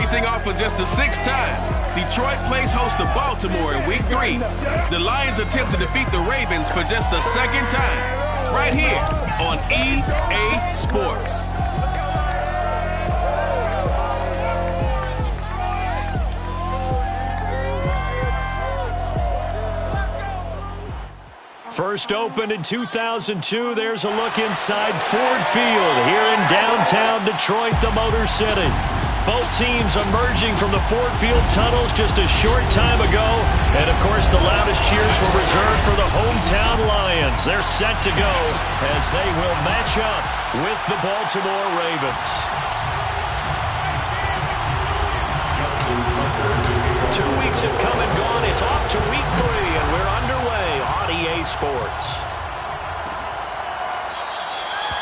Facing off for just the 6th time, Detroit plays host to Baltimore in Week 3. The Lions attempt to defeat the Ravens for just the 2nd time, right here on EA Sports. First opened in 2002, there's a look inside Ford Field here in downtown Detroit, the Motor City. Both teams emerging from the Ford Field tunnels just a short time ago. And, of course, the loudest cheers were reserved for the hometown Lions. They're set to go as they will match up with the Baltimore Ravens. 2 weeks have come and gone. It's off to Week 3, and we're underway on EA Sports.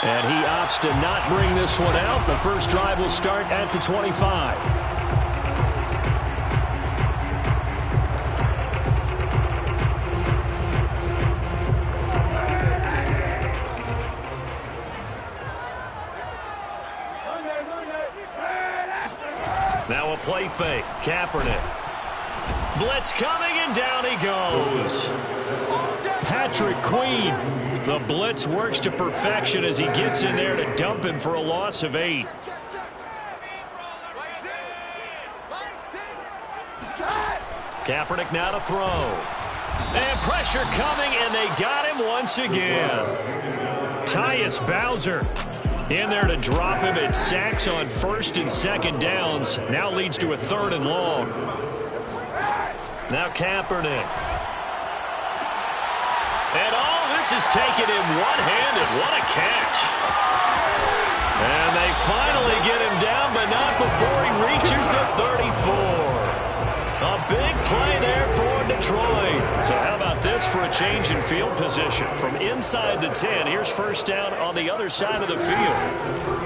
And he opts to not bring this one out. The first drive will start at the 25. Now a play fake. Kaepernick. Blitz coming, and down he goes. Patrick Queen. The blitz works to perfection as he gets in there to dump him for a loss of 8. Kaepernick now to throw. And pressure coming, and they got him once again. Tyus Bowser in there to drop him at sacks on 1st and 2nd downs. Now leads to a 3rd and long. Now Kaepernick. And this is taken in one-handed. What a catch. And they finally get him down, but not before he reaches the 34. A big play there for Detroit. So how about this for a change in field position? From inside the 10, here's first down on the other side of the field.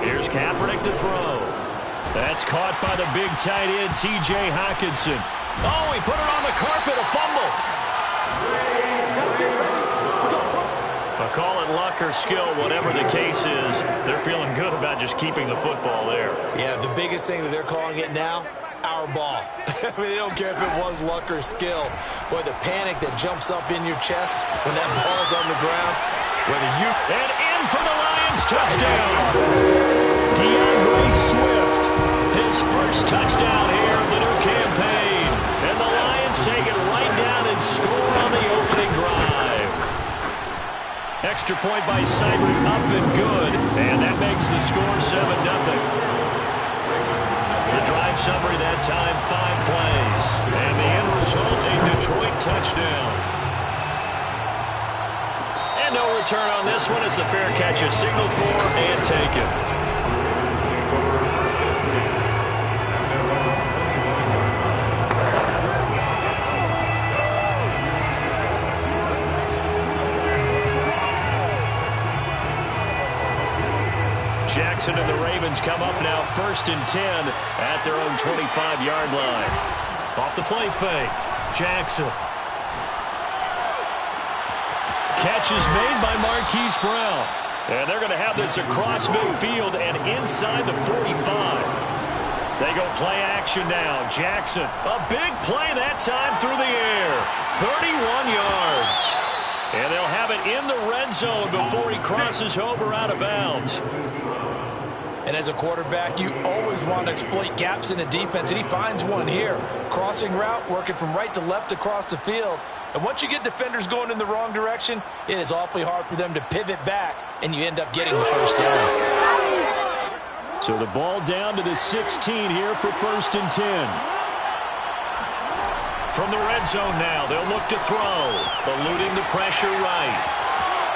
Here's Kaepernick to throw. That's caught by the big tight end, T.J. Hockenson. Oh, he put it on the carpet, a fumble. Call it luck or skill, whatever the case is, they're feeling good about just keeping the football there. Yeah, the biggest thing that they're calling it now, our ball. I mean, they don't care if it was luck or skill. Boy, the panic that jumps up in your chest when that ball's on the ground, whether you... And in for the Lions, touchdown. DeAndre Swift, his first touchdown here of the new campaign. And the Lions take it right down and score on the opening drive. Extra point by Seibert, up and good. And that makes the score 7-0. The drive summary that time, 5 plays. And the end result, a Detroit touchdown. And no return on this one as the fair catch is signaled for and taken. Jackson and the Ravens come up now 1st and 10 at their own 25-yard line. Off the play fake. Jackson. Catch is made by Marquise Brown. And they're going to have this across midfield and inside the 45. They go play action now. Jackson, a big play that time through the air. 31 yards. And they'll have it in the red zone before he crosses over out of bounds. And as a quarterback, you always want to exploit gaps in the defense, and he finds one here. Crossing route, working from right to left across the field. And once you get defenders going in the wrong direction, it is awfully hard for them to pivot back, and you end up getting the first down. So the ball down to the 16 here for 1st and 10. From the red zone now, they'll look to throw. Eluding the pressure right.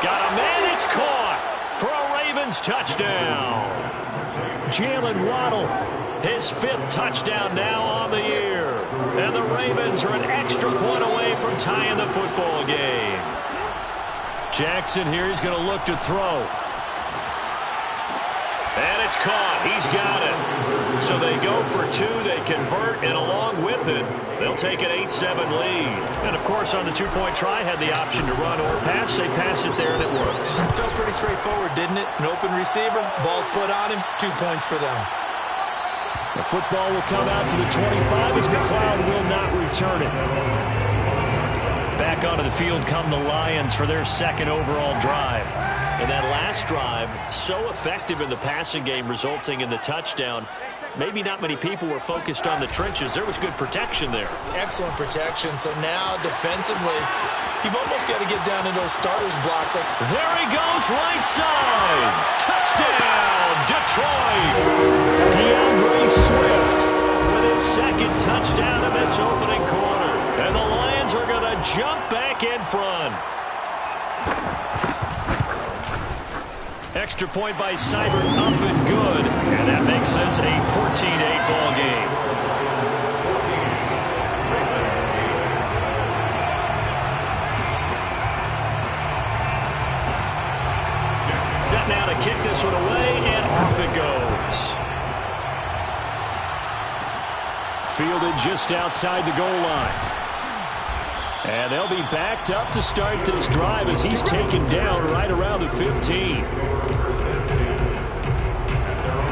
Got a man, it's caught for a Ravens touchdown. Jalen Waddle, his 5th touchdown now on the year. And the Ravens are an extra point away from tying the football game. Jackson here, he's going to look to throw. And it's caught. He's got it. So they go for 2. They convert, and along with it, they'll take an 8-7 lead. And, of course, on the 2-point try, had the option to run or pass. They pass it there, and it works. Felt pretty straightforward, didn't it? An open receiver, ball's put on him, 2 points for them. The football will come out to the 25 as McLeod will not return it. Back onto the field come the Lions for their second overall drive. And that last drive, so effective in the passing game, resulting in the touchdown. Maybe not many people were focused on the trenches. There was good protection there. Excellent protection. So now defensively, you've almost got to get down in those starters blocks. Like, there he goes, right side. Touchdown, Detroit. DeAndre Swift with his second touchdown in this opening quarter. And the Lions are going to jump back in front. Extra point by Seibert, up and good. And that makes this a 14-8 ball game. Set now to kick this one away, and off it goes. Fielded just outside the goal line. And they'll be backed up to start this drive as he's taken down right around the 15.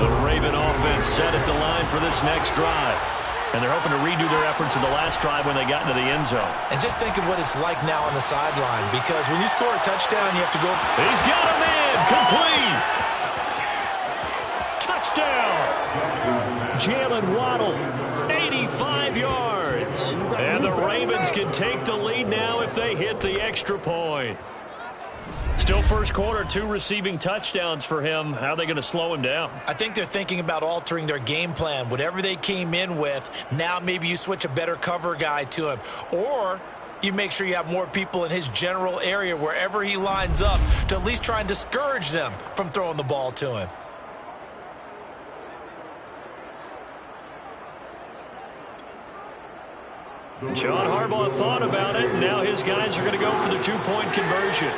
The Raven offense set at the line for this next drive. And they're hoping to redo their efforts in the last drive when they got into the end zone. And just think of what it's like now on the sideline, because when you score a touchdown, you have to go. He's got a man, complete. Touchdown. Jalen Waddle, 85 yards. And the Ravens can take the lead now if they hit the extra point. Still first quarter, 2 receiving touchdowns for him. How are they going to slow him down? I think they're thinking about altering their game plan. Whatever they came in with, now maybe you switch a better cover guy to him. Or you make sure you have more people in his general area wherever he lines up to at least try and discourage them from throwing the ball to him. John Harbaugh thought about it, and now his guys are going to go for the 2-point conversion.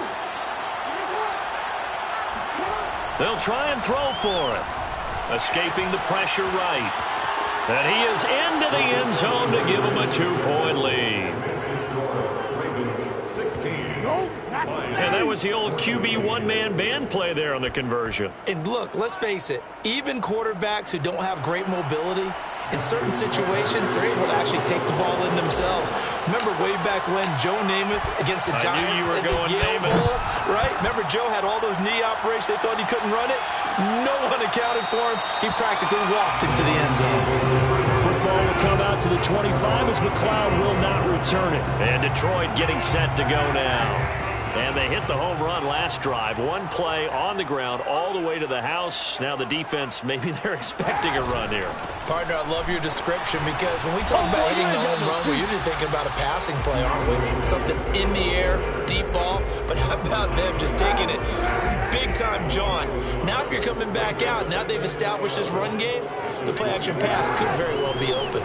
They'll try and throw for it. Escaping the pressure right. And he is into the end zone to give him a 2-point lead. And that was the old QB one-man band play there on the conversion. And look, let's face it, even quarterbacks who don't have great mobility, in certain situations, they're able to actually take the ball in themselves. Remember way back when Joe Namath against the Giants in the Yale Bowl, right? Remember Joe had all those knee operations. They thought he couldn't run it. No one accounted for him. He practically walked into the end zone. Football will come out to the 25 as McLeod will not return it. And Detroit getting set to go now. And they hit the home run last drive. One play on the ground all the way to the house. Now the defense, maybe they're expecting a run here. Partner, I love your description, because when we talk about hitting the home run, we're usually thinking about a passing play, aren't we? Something in the air, deep ball. But how about them just taking it big-time jaunt? Now if you're coming back out, now they've established this run game, the play-action pass could very well be open.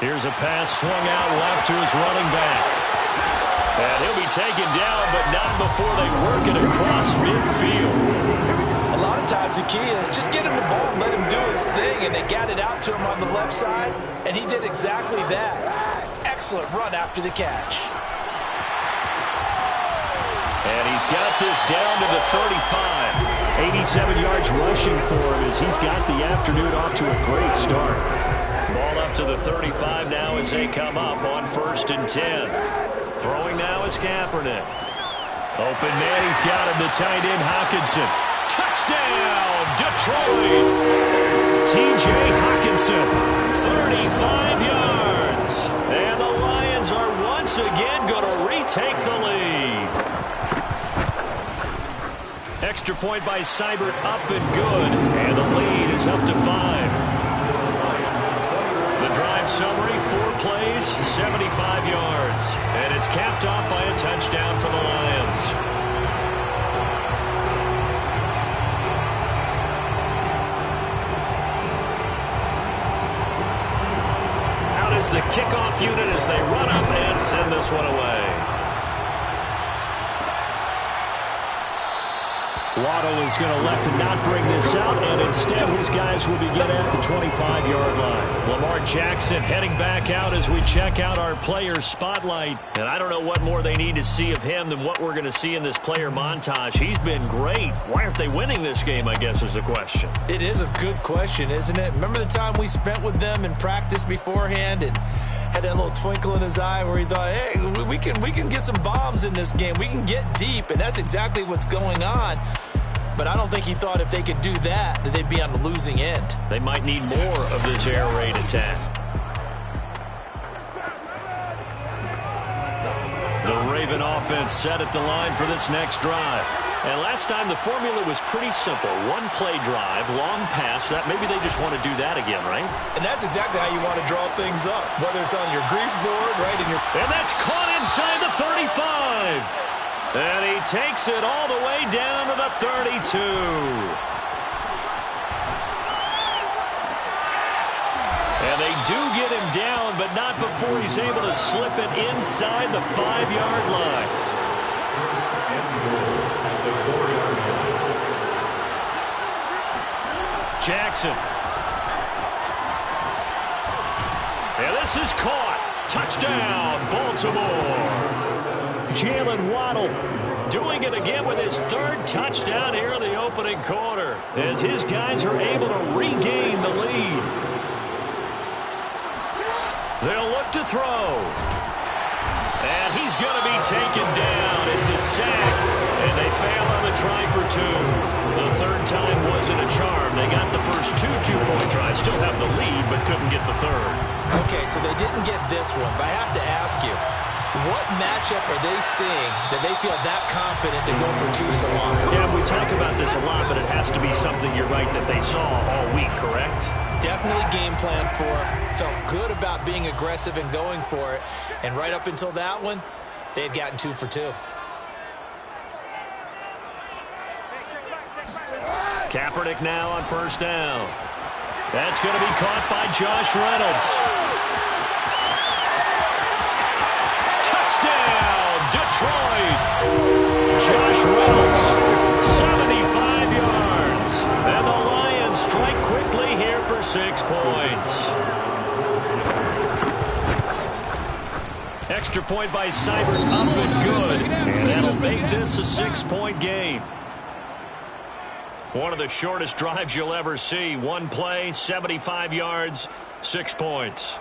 Here's a pass swung out left to his running back. And he'll be taken down, but not before they work it across midfield. A lot of times the key is just get him the ball and let him do his thing, and they got it out to him on the left side, and he did exactly that. Excellent run after the catch. And he's got this down to the 35. 87 yards rushing for him as he's got the afternoon off to a great start. Ball up to the 35 now as they come up on 1st and 10. Throwing now is Kaepernick. Open man, he's got him, the tight end Hockenson. Touchdown, Detroit! T.J. Hockenson, 35 yards. And the Lions are once again going to retake the lead. Extra point by Seibert, up and good. And the lead is up to 5. The drive summary, 4 plays, 75 yards. And it's capped off by a touchdown for the Lions. Out is the kickoff unit as they run up and send this one away. Waddle is going to elect to not bring this out, and instead his guys will begin at the 25-yard line. Lamar Jackson heading back out as we check out our player spotlight. And I don't know what more they need to see of him than what we're going to see in this player montage. He's been great. Why aren't they winning this game, I guess, is the question. It is a good question, isn't it? Remember the time we spent with them in practice beforehand and had that little twinkle in his eye where he thought, hey, we can get some bombs in this game. We can get deep, and that's exactly what's going on. But I don't think he thought if they could do that they'd be on the losing end. They might need more of this air raid attack. The Raven offense set at the line for this next drive. And last time the formula was pretty simple. One play drive, long pass. That maybe they just want to do that again, right? And that's exactly how you want to draw things up. Whether it's on your grease board, right in your... And that's caught inside the 35. And he takes it all the way down to the 32. And they do get him down, but not before he's able to slip it inside the 5-yard line. Jackson. And this is caught. Touchdown, Baltimore. Jalen Waddle doing it again with his third touchdown here in the opening quarter as his guys are able to regain the lead. They'll look to throw. And he's going to be taken down. It's a sack, and they fail on the try for two. The third time wasn't a charm. They got the first two-point tries. Still have the lead, but couldn't get the third. Okay, so they didn't get this one, but I have to ask you, what matchup are they seeing that they feel that confident to go for two so often? Yeah, we talk about this a lot, but it has to be something, you're right, that they saw all week, correct? Definitely game plan for it. Felt good about being aggressive and going for it. And right up until that one, they had gotten 2 for 2. Kaepernick now on first down. That's going to be caught by Josh Reynolds. Touchdown, Detroit. Josh Reynolds, 75 yards. And the Lions strike quickly here for 6 points. Extra point by Seibert up and good. And that'll make this a 6-point game. One of the shortest drives you'll ever see. One play, 75 yards, 6 points.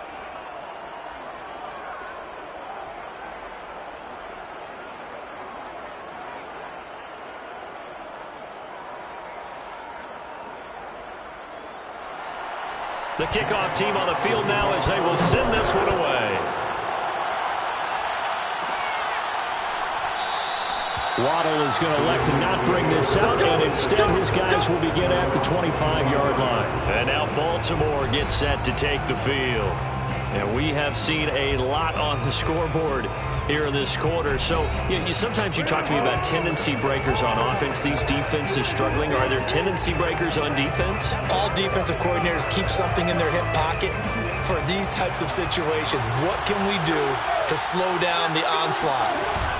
The kickoff team on the field now as they will send this one away. Waddle is going to elect to not bring this out, and instead his guys will begin at the 25-yard line. And now Baltimore gets set to take the field. And we have seen a lot on the scoreboard here in this quarter. So sometimes you talk to me about tendency breakers on offense. These defenses struggling. Are there tendency breakers on defense? All defensive coordinators keep something in their hip pocket for these types of situations. What can we do to slow down the onslaught?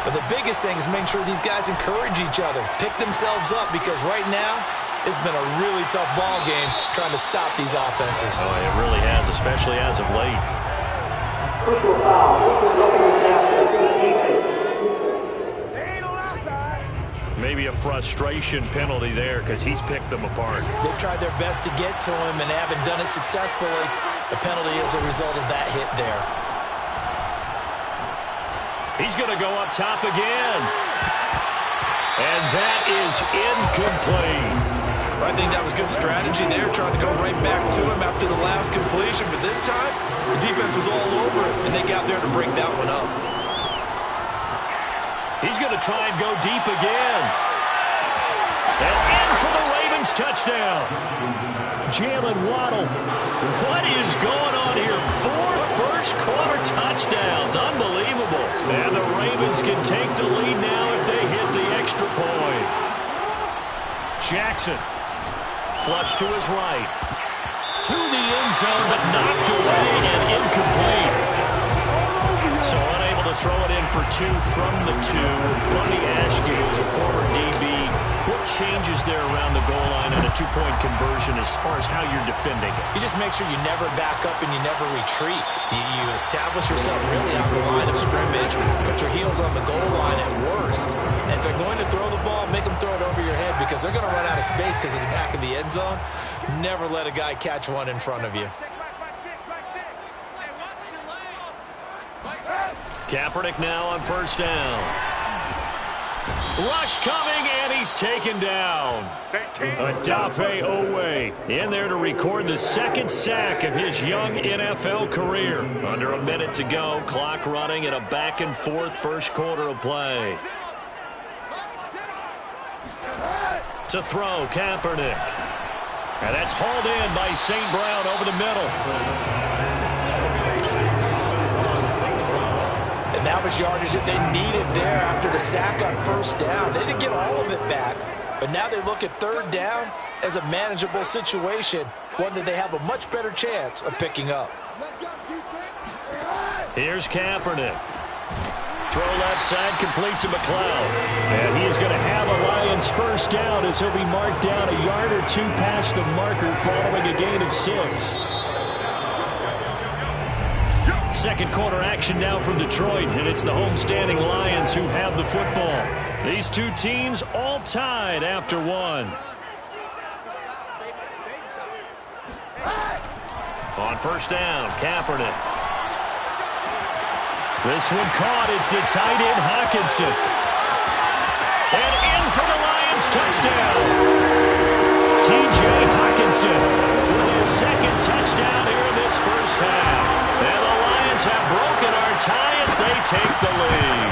But the biggest thing is making sure these guys encourage each other, pick themselves up, because right now it's been a really tough ball game trying to stop these offenses. Oh, it really has, especially as of late. Maybe a frustration penalty there because he's picked them apart. They've tried their best to get to him and haven't done it successfully. The penalty is a result of that hit there. He's going to go up top again. And that is incomplete. I think that was good strategy there, trying to go right back to him after the last completion. But this time, the defense was all over it, and they got there to break that one up. He's going to try and go deep again. And in for the Ravens touchdown. Jalen Waddle. What is going on here? 4 first-quarter touchdowns. Unbelievable. And the Ravens can take the lead now if they hit the extra point. Jackson. Flush to his right. To the end zone, but knocked away and incomplete. So unable Well, to throw it in for two from the two, let me ask you, as a former DB, what changes there around the goal line on a two-point conversion as far as how you're defending it? You just make sure you never back up and you never retreat. You establish yourself really on the line of scrimmage, put your heels on the goal line at worst. And if they're going to throw the ball, make them throw it over your head because they're going to run out of space because of the back of the end zone. Never let a guy catch one in front of you. Kaepernick now on first down. Rush coming, and he's taken down. Odafe Oweh in there to record the second sack of his young NFL career. Under a minute to go, clock running in a back-and-forth first quarter of play. To throw, Kaepernick. And that's hauled in by St. Brown over the middle. And that was yardage that they needed there after the sack on first down. They didn't get all of it back, but now they look at third down as a manageable situation, one that they have a much better chance of picking up. Here's Kaepernick. Throw left side, complete to McLeod. And he is going to have a Lions first down as he'll be marked down a yard or two past the marker following a gain of 6. Second quarter action now from Detroit, and it's the homestanding Lions who have the football. These two teams all tied after one. On first down, Kaepernick. This one caught. It's the tight end, Hockenson. And in for the Lions touchdown. T.J. Hockenson with his second touchdown here in this first half. And the Lions have broken our tie as they take the lead.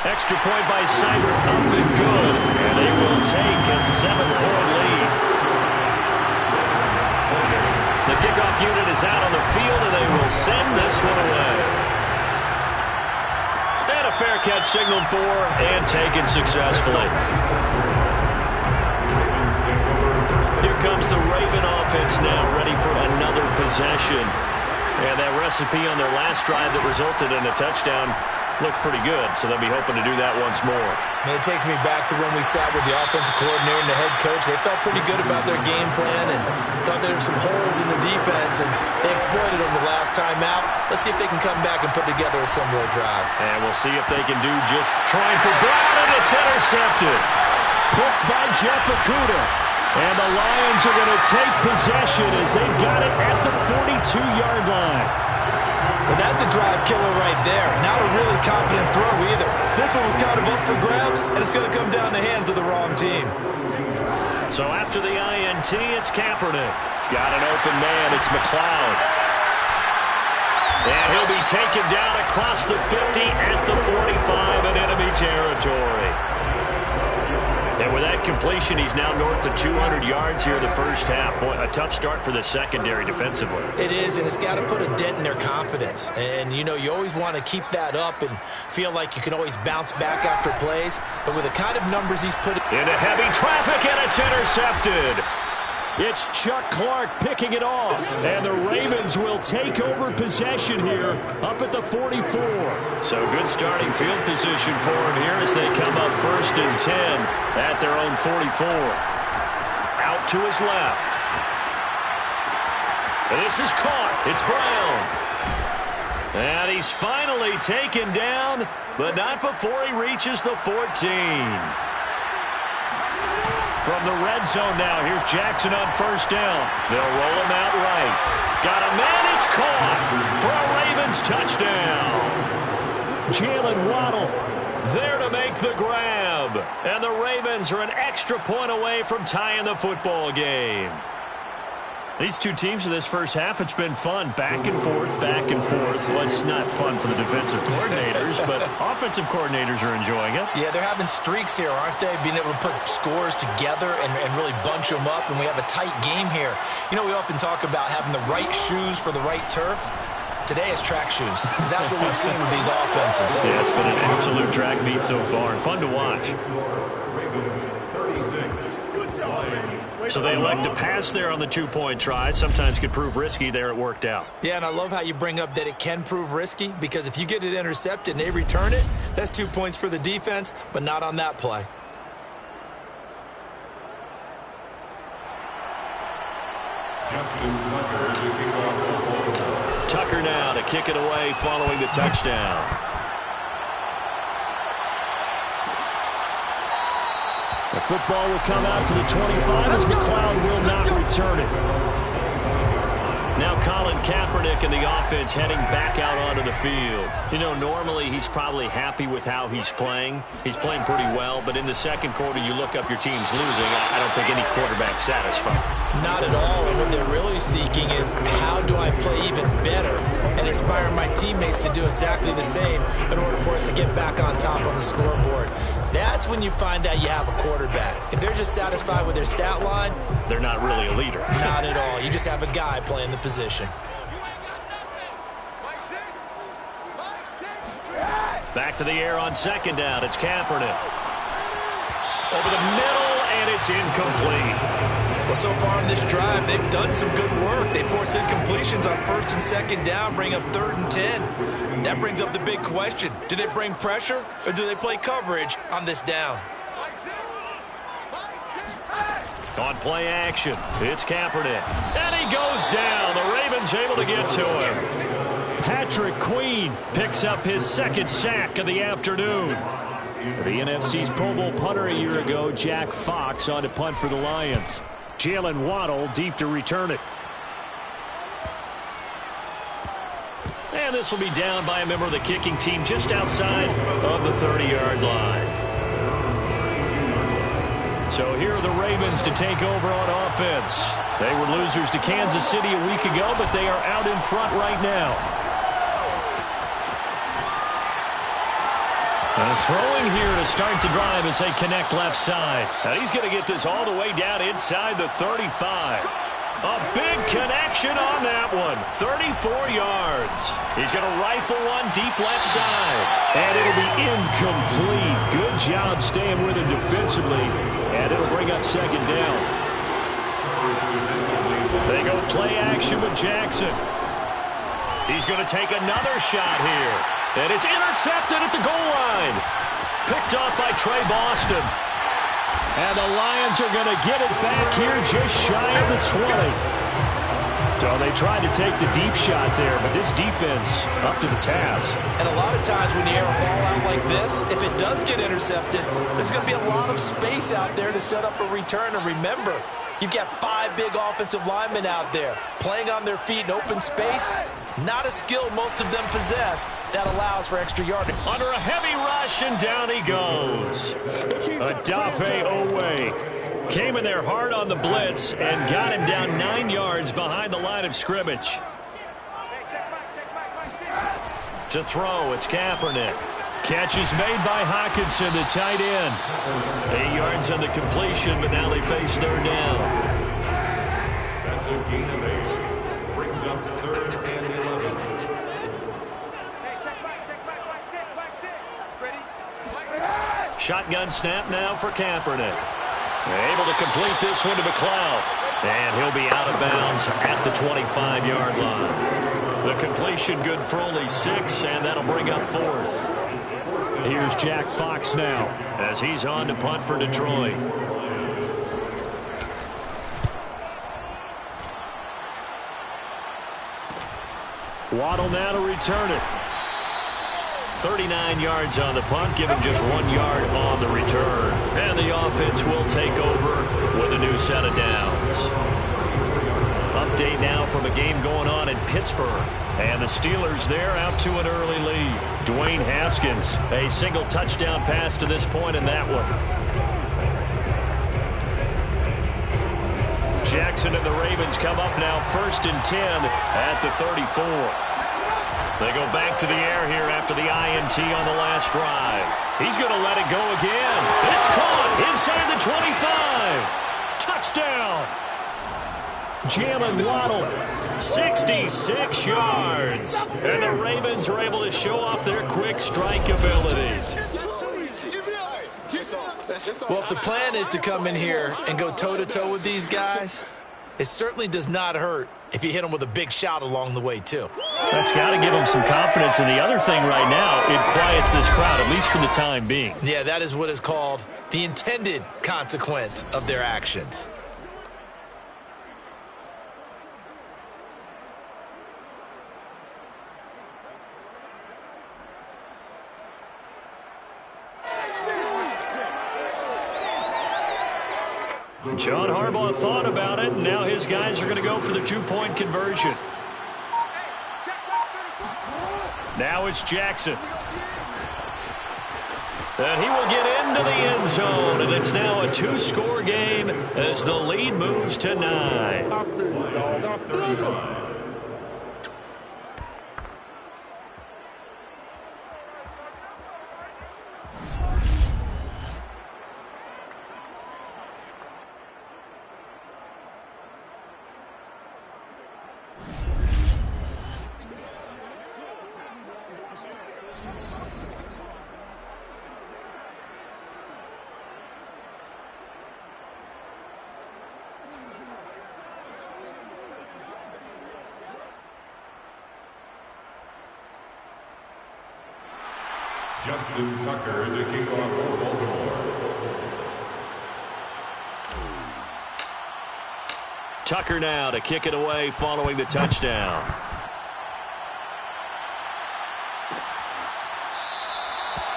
Extra point by Seibert up and good. And they will take a 7-point lead. The kickoff unit is out on the field, and they will send this one away. And a fair catch signaled for and taken successfully. Here comes the Raven offense now, ready for another possession. And that recipe on their last drive that resulted in a touchdown looked pretty good, so they'll be hoping to do that once more. It takes me back to when we sat with the offensive coordinator and the head coach. They felt pretty good about their game plan and thought there were some holes in the defense, and they exploited them the last time out. Let's see if they can come back and put together a similar drive. And we'll see if they can do just trying for Brown, and it's intercepted. Picked by Jeff Okudah. And the Lions are going to take possession as they've got it at the 42-yard line. Well, that's a drive killer right there. Not a really confident throw either. This one was kind of up for grabs, and it's going to come down the hands of the wrong team. So after the INT, it's Kaepernick. Got an open man. It's McLeod. And he'll be taken down across the 50 at the 45 in enemy territory. And with that completion, he's now north of 200 yards here in the first half. Boy, a tough start for the secondary defensively. It is, and it's got to put a dent in their confidence. And, you know, you always want to keep that up and feel like you can always bounce back after plays. But with the kind of numbers he's put into heavy traffic, and it's intercepted. It's Chuck Clark picking it off. And the Ravens will take over possession here up at the 44. So good starting field position for him here as they come up 1st and 10 at their own 44. Out to his left. And this is caught. It's Brown. And he's finally taken down, but not before he reaches the 14. From the red zone now, here's Jackson on first down. They'll roll him out right. Got a man, it's caught for a Ravens touchdown. Jalen Waddle there to make the grab. And the Ravens are an extra point away from tying the football game. These two teams in this first half, it's been fun. Back and forth, back and forth. Well, it's not fun for the defensive coordinators, but offensive coordinators are enjoying it. Yeah, they're having streaks here, aren't they? Being able to put scores together and really bunch them up, and we have a tight game here. You know, we often talk about having the right shoes for the right turf. Today it's track shoes, because that's what we've seen with these offenses. Yeah, it's been an absolute track meet so far, and fun to watch. So they elect to pass there on the two-point try. Sometimes could prove risky. There it worked out. Yeah, and I love how you bring up that it can prove risky, because if you get it intercepted and they return it, that's 2 points for the defense, but not on that play. Tucker now to kick it away following the touchdown. The football will come out to the 25 as McLeod will not return it. Now Colin Kaepernick and the offense heading back out onto the field. You know, normally he's probably happy with how he's playing. He's playing pretty well, but in the second quarter you look up your team's losing. I don't think any quarterback's satisfied. Not at all, and what they're really seeking is how do I play even better and inspire my teammates to do exactly the same in order for us to get back on top on the scoreboard. That's when you find out you have a quarterback. If they're just satisfied with their stat line, they're not really a leader. Not at all. You just have a guy playing the position. Back to the air on second down. It's Kaepernick. Over the middle, and it's incomplete. Well, so far in this drive, they've done some good work. They force incompletions on first and second down, bring up 3rd and 10. That brings up the big question. Do they bring pressure, or do they play coverage on this down? On play action, it's Kaepernick. And he goes down. The Ravens able to get to him. Patrick Queen picks up his second sack of the afternoon. The NFC's Pro Bowl punter a year ago, Jack Fox, on to punt for the Lions. Jalen Waddle deep to return it. And this will be down by a member of the kicking team just outside of the 30-yard line. So here are the Ravens to take over on offense. They were losers to Kansas City a week ago, but they are out in front right now. And throwing here to start the drive as they connect left side. Now he's going to get this all the way down inside the 35. A big connection on that one. 34 yards. He's going to rifle one deep left side. And it'll be incomplete. Good job staying with him defensively. And it'll bring up second down. They go play action with Jackson. He's going to take another shot here. And it's intercepted at the goal line. Picked off by Trey Boston. And the Lions are going to get it back here just shy of the 20. So they tried to take the deep shot there, but this defense up to the task. And a lot of times when you air a ball out like this, if it does get intercepted, there's going to be a lot of space out there to set up a return. And remember, you've got 5 big offensive linemen out there playing on their feet in open space. Not a skill most of them possess that allows for extra yardage. Under a heavy rush, and down he goes. Odafe Oweh came in there hard on the blitz and got him down 9 yards behind the line of scrimmage. To throw, it's Kaepernick. Catch is made by Hockenson, the tight end. 8 yards on the completion, but now they face third down. That's a gain of 8. Brings up 3rd and 11. Hey, check back 6. Ready? Shotgun snap now for Kaepernick. Able to complete this one to McLeod. And he'll be out of bounds at the 25-yard line. The completion good for only 6, and that'll bring up 4th. Here's Jack Fox now as he's on to punt for Detroit. Waddle now to return it. 39 yards on the punt, giving just 1 yard on the return. And the offense will take over with a new set of downs. Update now from a game going on in Pittsburgh. And the Steelers there out to an early lead. Dwayne Haskins, a single touchdown pass to this point in that one. Jackson and the Ravens come up now 1st and 10 at the 34. They go back to the air here after the INT on the last drive. He's going to let it go again. It's caught inside the 25. Touchdown. Jalen Waddle, 66 yards. And the Ravens are able to show off their quick strike ability. Well, if the plan is to come in here and go toe-to-toe with these guys, it certainly does not hurt if you hit them with a big shot along the way, too. That's got to give them some confidence. And the other thing right now, it quiets this crowd, at least for the time being. Yeah, that is what is called the intended consequence of their actions. John Harbaugh thought about it, and now his guys are going to go for the two-point conversion. Now it's Jackson. And he will get into the end zone, and it's now a two-score game as the lead moves to 9. Justin Tucker to kick off for Baltimore. Tucker now to kick it away following the touchdown.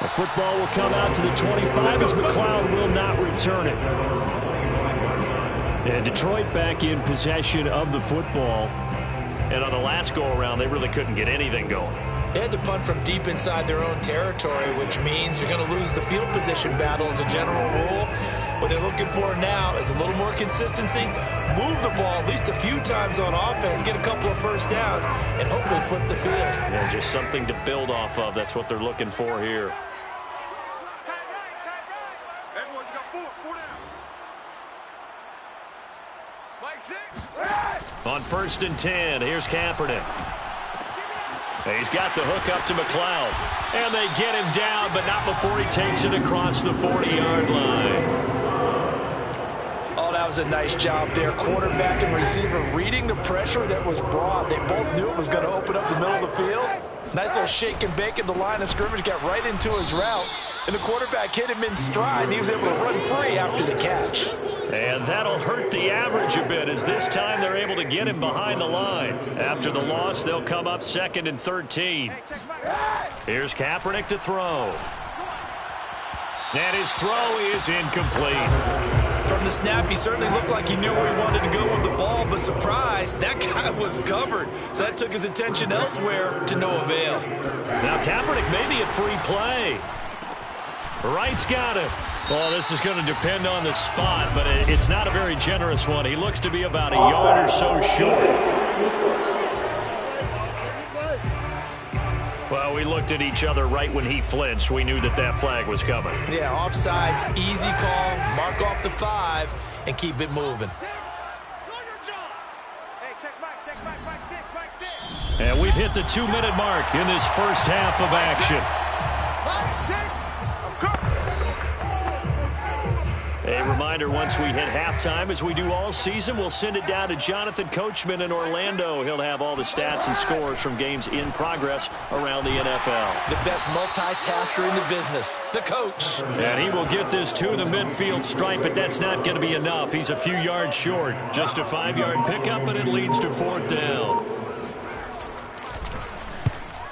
The football will come out to the 25 as McLeod will not return it. And Detroit back in possession of the football. And on the last go-around, they really couldn't get anything going. They had to punt from deep inside their own territory, which means you're going to lose the field position battle as a general rule. What they're looking for now is a little more consistency, move the ball at least a few times on offense, get a couple of first downs, and hopefully flip the field. Yeah, just something to build off of. That's what they're looking for here. On 1st and 10, here's Kaepernick. He's got the hook up to McLeod. And they get him down, but not before he takes it across the 40-yard line. Oh, that was a nice job there. Quarterback and receiver reading the pressure that was brought. They both knew it was going to open up the middle of the field. Nice little shake and bake in the line of scrimmage. Got right into his route. And the quarterback hit him in stride, and he was able to run free after the catch. And that'll hurt the average a bit, as this time they're able to get him behind the line. After the loss, they'll come up 2nd and 13. Here's Kaepernick to throw. And his throw is incomplete. From the snap, he certainly looked like he knew where he wanted to go with the ball, but surprise, that guy was covered. So that took his attention elsewhere to no avail. Now Kaepernick may be a free play. Wright's got it. Well, this is going to depend on the spot, but it's not a very generous one. He looks to be about a yard or so short. Well, we looked at each other right when he flinched. We knew that that flag was coming. Yeah, offsides, easy call, mark off the 5, and keep it moving. And we've hit the 2-minute mark in this first half of action. A reminder, once we hit halftime, as we do all season, we'll send it down to Jonathan Coachman in Orlando. He'll have all the stats and scores from games in progress around the NFL. The best multitasker in the business, the coach. And he will get this to the midfield stripe, but that's not going to be enough. He's a few yards short. Just a 5-yard pickup, and it leads to 4th down.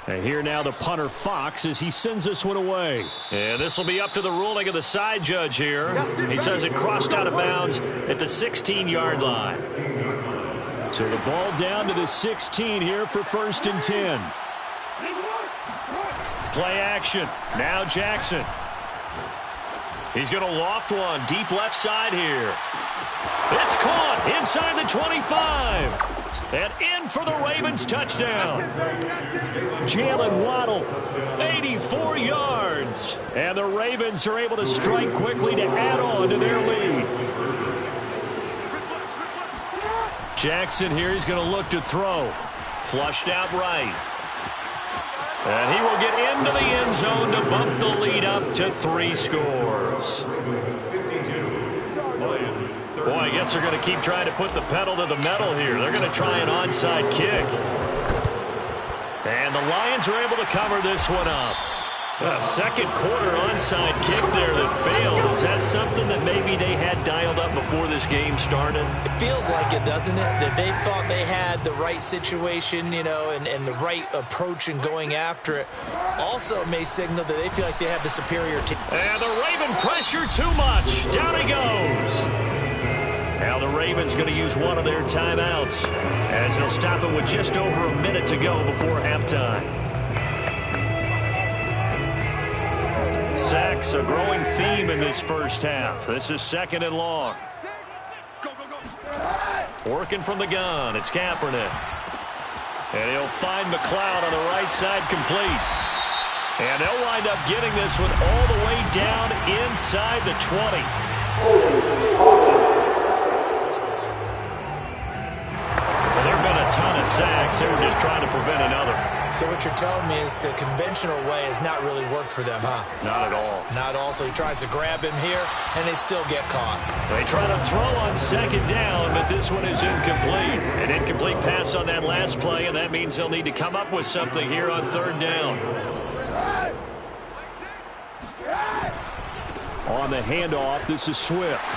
And here now the punter Fox as he sends this one away. And this will be up to the ruling of the side judge here. He says it crossed out of bounds at the 16-yard line. So the ball down to the 16 here for 1st and 10. Play action. Now Jackson. He's going to loft one deep left side here. It's caught inside the 25. And in for the Ravens touchdown. Jalen Waddle, 84 yards. And the Ravens are able to strike quickly to add on to their lead. Jackson here, he's going to look to throw. Flushed out right. And he will get into the end zone to bump the lead up to 3 scores. Boy, I guess they're going to keep trying to put the pedal to the metal here. They're going to try an onside kick. And the Lions are able to cover this one up. A second quarter onside kick there that failed. Is that something that maybe they had dialed up before this game started? It feels like it, doesn't it? That they thought they had the right situation, you know, and the right approach in going after it. Also may signal that they feel like they have the superior team. And the Raven pressure too much. Down he goes. Now the Ravens going to use one of their timeouts as they'll stop it with just over a minute to go before halftime. Sacks, a growing theme in this first half. This is 2nd and long. Working from the gun, it's Kaepernick. And he'll find McLeod on the right side complete. And they'll wind up getting this one all the way down inside the 20. Well, there have been a ton of sacks. They were just trying to prevent another. So what you're telling me is the conventional way has not really worked for them, huh? Not at all. Not at all. So he tries to grab him here, and they still get caught. They try to throw on 2nd down, but this one is incomplete. An incomplete pass on that last play, and that means they'll need to come up with something here on 3rd down. On the handoff, this is Swift.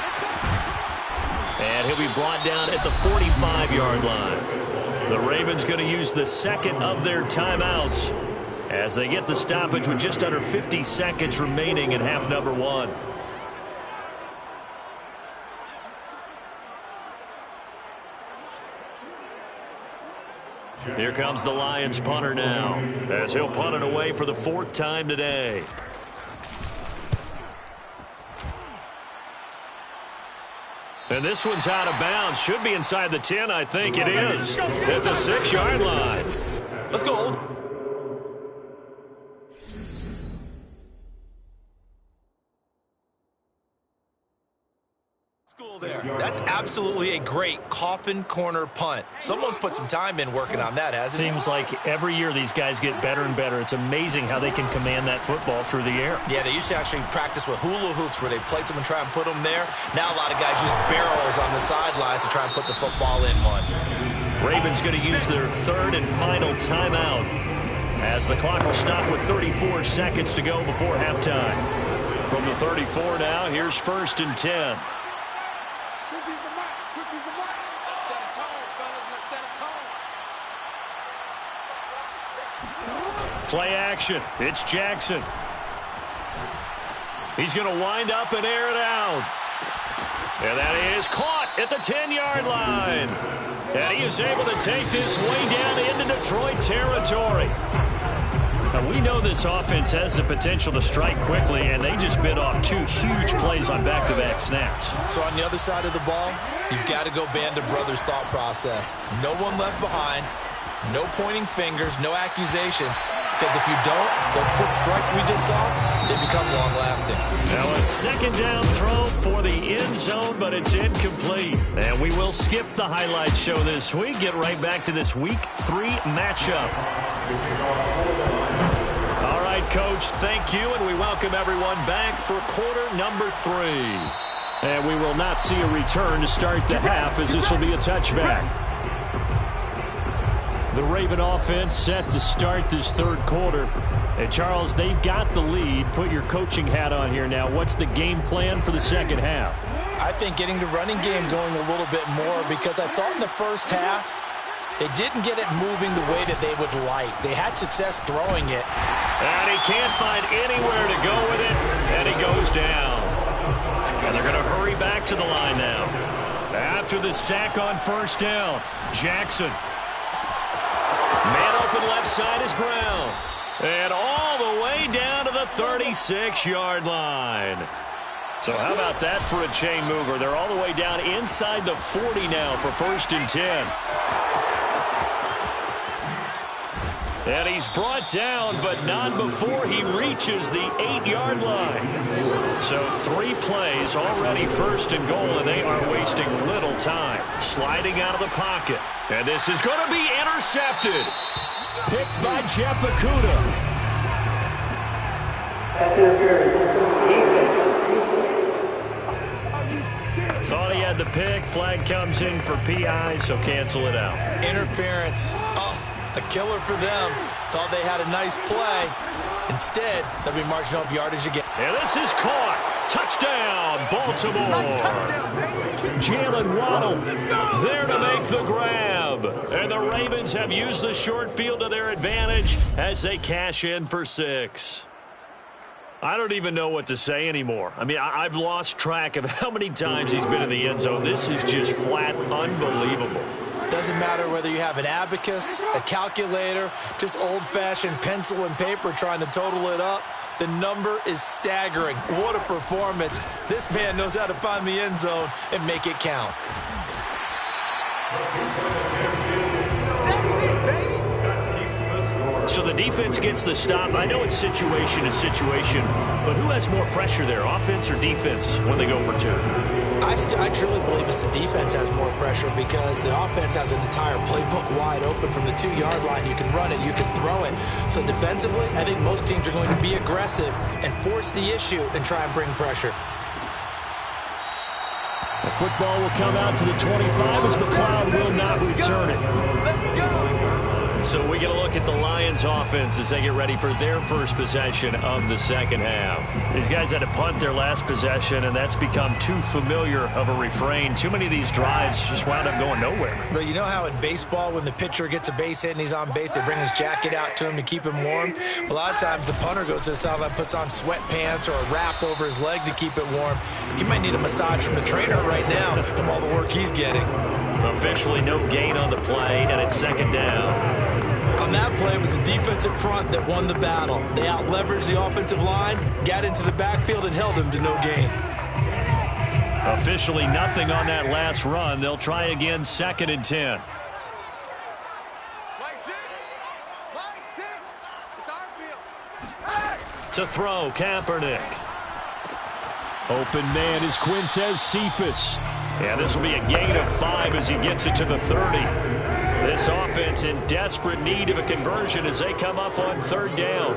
And he'll be brought down at the 45-yard line. The Ravens going to use the 2nd of their timeouts as they get the stoppage with just under 50 seconds remaining in half number 1. Here comes the Lions punter now as he'll punt it away for the 4th time today. And this one's out of bounds. Should be inside the 10, I think it is. At the 6-yard line. Let's go. There. That's absolutely a great coffin corner punt. Someone's put some time in working on that, hasn't it? Seems like every year these guys get better and better. It's amazing how they can command that football through the air. Yeah, they used to actually practice with hula hoops where they place them and try and put them there. Now a lot of guys use barrels on the sidelines to try and put the football in one. Ravens going to use their 3rd and final timeout as the clock will stop with 34 seconds to go before halftime. From the 34 now, here's 1st and 10. Play action. It's Jackson. He's going to wind up and air it out. And that is caught at the 10-yard line. And he is able to take this way down into Detroit territory. Now, we know this offense has the potential to strike quickly, and they just bit off 2 huge plays on back-to-back snaps. So on the other side of the ball, you've got to go Band of Brothers thought process. No one left behind. No pointing fingers, no accusations. Because if you don't, those quick strikes we just saw, they become long-lasting. Now a 2nd down throw for the end zone, but it's incomplete. And we will skip the highlight show this week. Get right back to this Week 3 matchup. All right, Coach, thank you, and we welcome everyone back for quarter number 3. And we will not see a return to start the half, as this will be a touchback. The Raven offense set to start this 3rd quarter. And Charles, they've got the lead. Put your coaching hat on here now. What's the game plan for the 2nd half? I think getting the running game going a little bit more, because I thought in the first half they didn't get it moving the way that they would like. They had success throwing it. And he can't find anywhere to go with it, and he goes down. And they're going to hurry back to the line now. After the sack on 1st down, Jackson. Man open left side is Brown. And all the way down to the 36-yard line. So how about that for a chain mover? They're all the way down inside the 40 now for 1st and 10. And he's brought down, but not before he reaches the 8-yard line. So 3 plays already 1st and goal, and they are wasting little time. Sliding out of the pocket. And this is going to be intercepted. Picked by Jeff Okudah. Thought he had the pick. Flag comes in for PI, so cancel it out. Interference. Oh, a killer for them. Thought they had a nice play. Instead, they'll be marching off yardage again. And this is caught. Touchdown, Baltimore. Jalen Waddle there to make the grab. And the Ravens have used the short field to their advantage as they cash in for 6. I don't even know what to say anymore. I mean, I've lost track of how many times he's been in the end zone. This is just flat unbelievable. Doesn't matter whether you have an abacus, a calculator, just old-fashioned pencil and paper trying to total it up. The number is staggering. What a performance. This man knows how to find the end zone and make it count. So the defense gets the stop. I know it's situation to situation, but who has more pressure there, offense or defense, when they go for 2? I truly believe it's the defense has more pressure because the offense has an entire playbook wide open from the 2-yard line. You can run it, you can throw it. So defensively, I think most teams are going to be aggressive and force the issue and try and bring pressure. The football will come out to the 25 as McLeod will not return it. Let's go. So we get a look at the Lions offense as they get ready for their first possession of the second half. These guys had to punt their last possession, and that's become too familiar of a refrain. Too many of these drives just wound up going nowhere. But you know how in baseball when the pitcher gets a base hit and he's on base, they bring his jacket out to him to keep him warm? A lot of times the punter goes to the sideline, puts on sweatpants or a wrap over his leg to keep it warm. He might need a massage from the trainer right now from all the work he's getting. Officially no gain on the play, and it's second down. On that play, it was the defensive front that won the battle. They out-leveraged the offensive line, got into the backfield, and held him to no gain. Officially nothing on that last run. They'll try again, 2nd and 10. Like 6. It's our field. To throw, Kaepernick. Open man is Quintez Cephus. Yeah, this will be a gain of 5 as he gets it to the 30. This offense in desperate need of a conversion as they come up on 3rd down.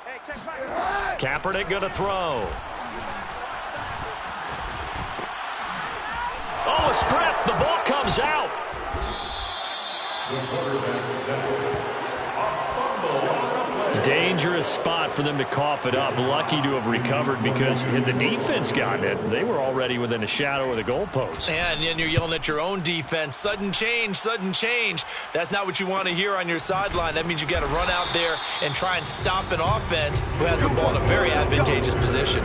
Hey, check back. Kaepernick going to throw. Oh, a strip. The ball comes out. The quarterback set. Dangerous spot for them to cough it up. Lucky to have recovered because had the defense gotten it, they were already within a shadow of the goalpost. And then you're yelling at your own defense. Sudden change, sudden change. That's not what you want to hear on your sideline. That means you got to run out there and try and stop an offense who has the ball in a very advantageous position.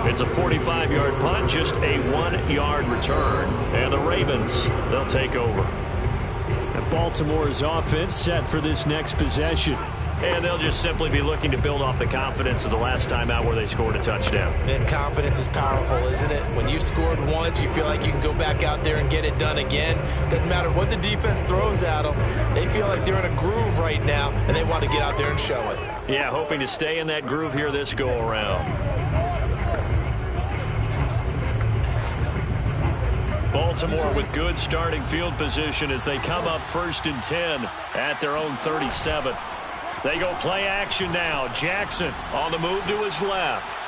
It's a 45-yard punt, just a 1-yard return. And the Ravens, they'll take over. And Baltimore's offense set for this next possession. And they'll just simply be looking to build off the confidence of the last time out where they scored a touchdown. And confidence is powerful, isn't it? When you've scored once, you feel like you can go back out there and get it done again. Doesn't matter what the defense throws at them. They feel like they're in a groove right now, and they want to get out there and show it. Yeah, hoping to stay in that groove here this go-around. Baltimore with good starting field position as they come up 1st and 10 at their own 37. They go play action now. Jackson on the move to his left.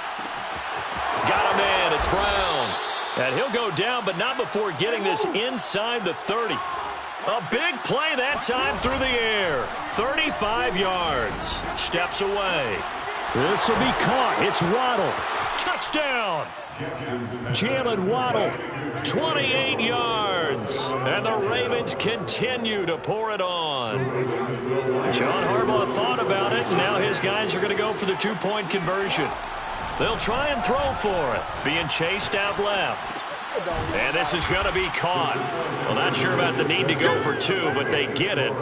Got a man. It's Brown. And he'll go down, but not before getting this inside the 30. A big play that time through the air. 35 yards. Steps away. This will be caught. It's Waddle. Touchdown. Jalen Waddle, 28 yards. And the Ravens continue to pour it on. John Harbaugh thought about it, and now his guys are going to go for the 2-point conversion. They'll try and throw for it. Being chased out left. And this is going to be caught. Well, not sure about the need to go for 2, but they get it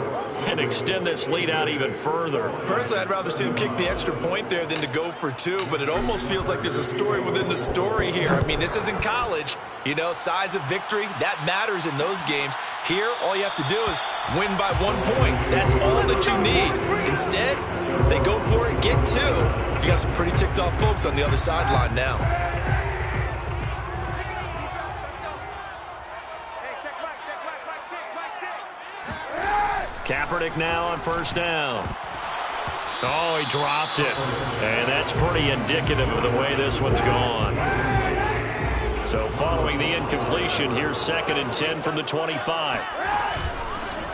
and extend this lead out even further. Personally, I'd rather see him kick the extra point there than to go for 2, but it almost feels like there's a story within the story here. I mean, this isn't college. You know, size of victory, that matters in those games. Here, all you have to do is win by 1 point. That's all that you need. Instead, they go for it, get 2. You got some pretty ticked off folks on the other sideline now. Hey, check back. Kaepernick now on first down. Oh, he dropped it. And that's pretty indicative of the way this one's gone. So following the incompletion, here's 2nd and 10 from the 25.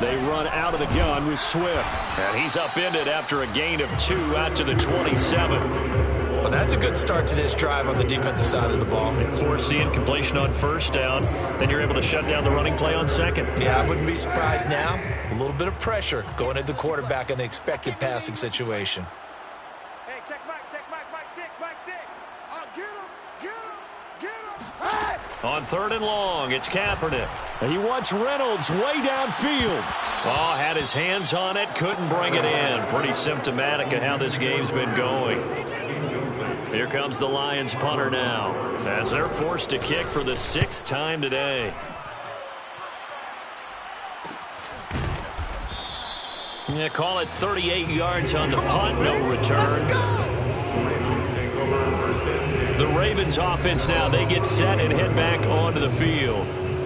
They run out of the gun with Swift. And he's upended after a gain of 2 out to the 27. Well, that's a good start to this drive on the defensive side of the ball. They force the incompletion on first down. Then you're able to shut down the running play on second. Yeah, I wouldn't be surprised now. A little bit of pressure going at the quarterback in the expected passing situation. Hey, check Mike 6. Oh, get him. Hey! On 3rd and long, it's Kaepernick. He wants Reynolds way downfield. Oh, had his hands on it, couldn't bring it in. Pretty symptomatic of how this game's been going. Here comes the Lions punter now, as they're forced to kick for the 6th time today. Yeah, call it 38 yards on the punt, no return. The Ravens offense now, they get set and head back onto the field.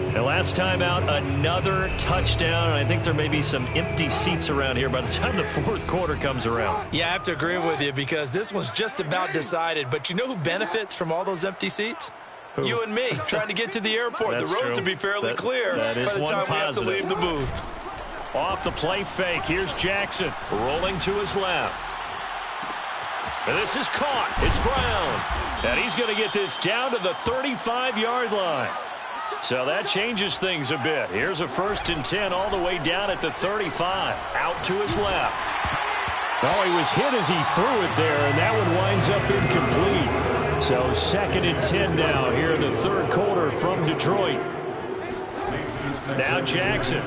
And last time out, another touchdown, and I think there may be some empty seats around here by the time the 4th quarter comes around. Yeah, I have to agree with you because this one's just about decided. But you know who benefits from all those empty seats? Who? You and me, trying to get to the airport. That's the road true. to be fairly clear that is by the one time positive. we have to leave the booth. Off the play fake, here's Jackson rolling to his left. And this is caught. It's Brown. And he's going to get this down to the 35-yard line. So that changes things a bit. Here's a 1st and 10 all the way down at the 35. Out to his left. Oh, he was hit as he threw it there, and that one winds up incomplete. So 2nd and 10 now here in the 3rd quarter from Detroit. Now Jackson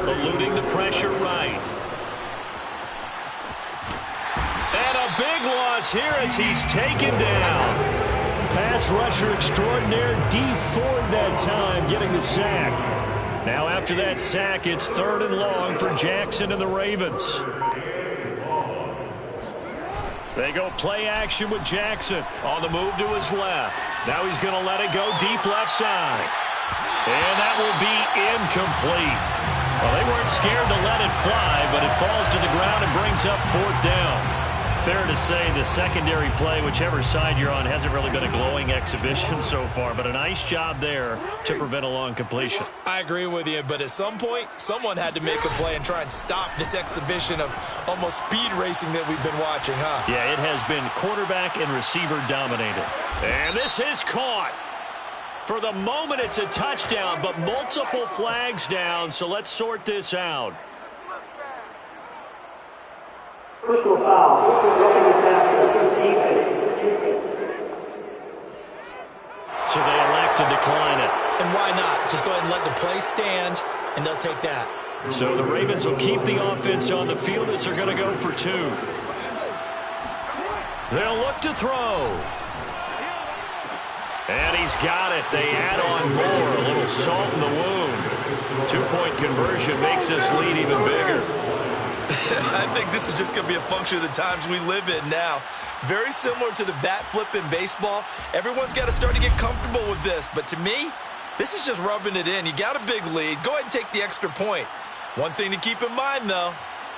eluding the pressure right. And a big loss here as he's taken down. Pass rusher extraordinaire, D. Ford that time getting the sack. Now after that sack, it's 3rd and long for Jackson and the Ravens. They go play action with Jackson on the move to his left. Now he's going to let it go deep left side. And that will be incomplete. Well, they weren't scared to let it fly, but it falls to the ground and brings up 4th down. Fair to say the secondary play, whichever side you're on, hasn't really been a glowing exhibition so far, but a nice job there to prevent a long completion. I agree with you, but at some point, someone had to make a play and try and stop this exhibition of almost speed racing that we've been watching, huh? Yeah, it has been quarterback and receiver dominated. And this is caught. For the moment, it's a touchdown, but multiple flags down, so let's sort this out. Personal foul. So they elect to decline it. And why not? Just go ahead and let the play stand, and they'll take that. So the Ravens will keep the offense on the field as they're going to go for 2. They'll look to throw. And he's got it. They add on more. A little salt in the wound. 2-point conversion makes this lead even bigger. I think this is just going to be a function of the times we live in now. Very similar to the bat flip in baseball. Everyone's got to start to get comfortable with this. But to me, this is just rubbing it in. You got a big lead. Go ahead and take the extra point. One thing to keep in mind, though,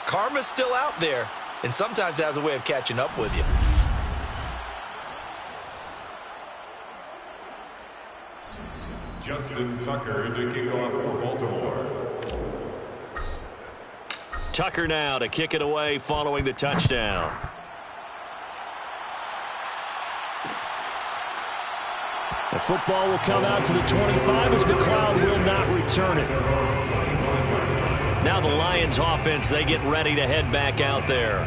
karma's still out there, and sometimes it has a way of catching up with you. Justin Tucker to kick off for Baltimore. Tucker now to kick it away following the touchdown. The football will come out to the 25 as McLeod will not return it. Now the Lions offense, they get ready to head back out there.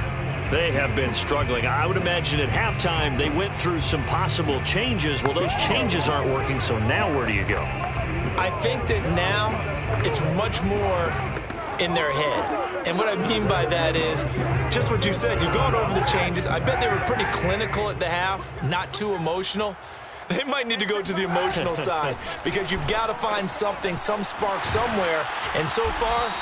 They have been struggling. I would imagine at halftime they went through some possible changes. Well, those changes aren't working, so now where do you go? I think that now it's much more in their head. And what I mean by that is just what you said. You've gone over the changes. I bet they were pretty clinical at the half, not too emotional. They might need to go to the emotional side because you've got to find something, some spark somewhere. And so far,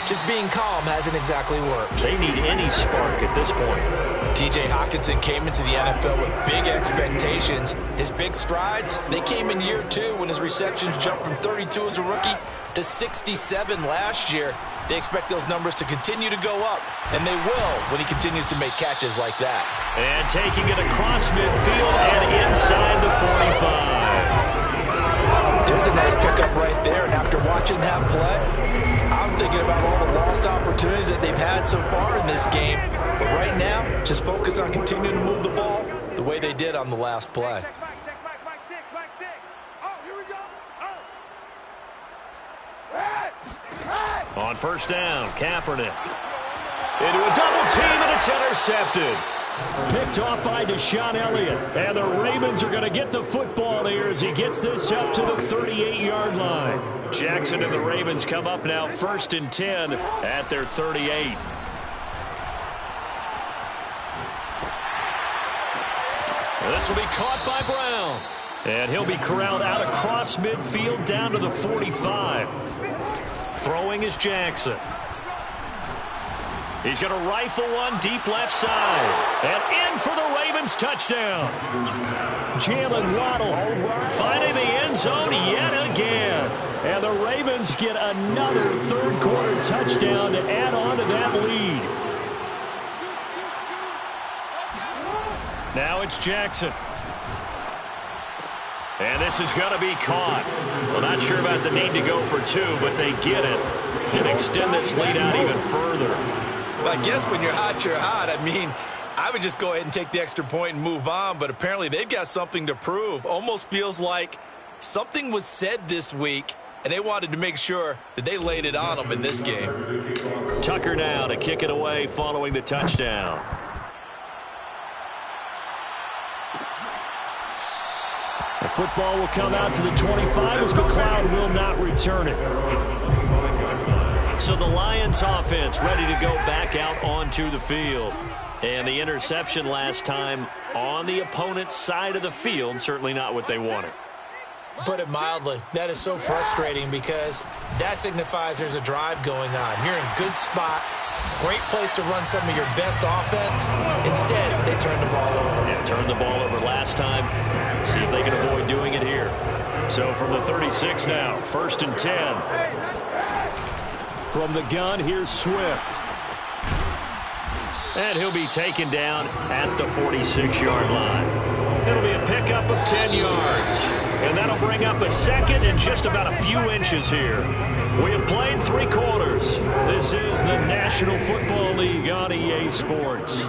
just being calm hasn't exactly worked. They need any spark at this point. T.J. Hockenson came into the NFL with big expectations. His big strides, they came in year 2 when his receptions jumped from 32 as a rookie to 67 last year. They expect those numbers to continue to go up, and they will when he continues to make catches like that. And taking it across midfield and inside the 45. There's a nice pickup right there, and after watching that play, I'm thinking about all the lost opportunities that they've had so far in this game. But right now, just focus on continuing to move the ball the way they did on the last play. Check back, Mike 6, Mike 6. Oh, here we go. Oh. On first down, Kaepernick. Into a double team, and it's intercepted. Picked off by Deshaun Elliott. And the Ravens are going to get the football here as he gets this up to the 38-yard line. Jackson and the Ravens come up now 1st and 10 at their 38. This will be caught by Brown. And he'll be corralled out across midfield down to the 45. Throwing is Jackson. He's going to rifle one deep left side. And in for the Ravens touchdown. Jalen Waddle finding the end zone yet again. And the Ravens get another third-quarter touchdown to add on to that lead. Now it's Jackson. And this is going to be caught. Well, not sure about the need to go for 2, but they get it and extend this lead out even further. Well, I guess when you're hot, you're hot. I mean, I would just go ahead and take the extra point and move on, but apparently they've got something to prove. Almost feels like something was said this week, and they wanted to make sure that they laid it on them in this game. Tucker now to kick it away following the touchdown. The football will come out to the 25 as McLeod will not return it. So the Lions offense ready to go back out onto the field. And the interception last time on the opponent's side of the field, certainly not what they wanted. Put it mildly, that is so frustrating because that signifies there's a drive going on. You're in good spot, great place to run some of your best offense. Instead, they turn the ball over. Yeah, turned the ball over last time. See if they can avoid doing it here. So from the 36 now, 1st and 10. From the gun, here's Swift. And he'll be taken down at the 46-yard line. It'll be a pickup of 10 yards. And that'll bring up a second and just about a few inches here. We have played 3 quarters. This is the National Football League on EA Sports.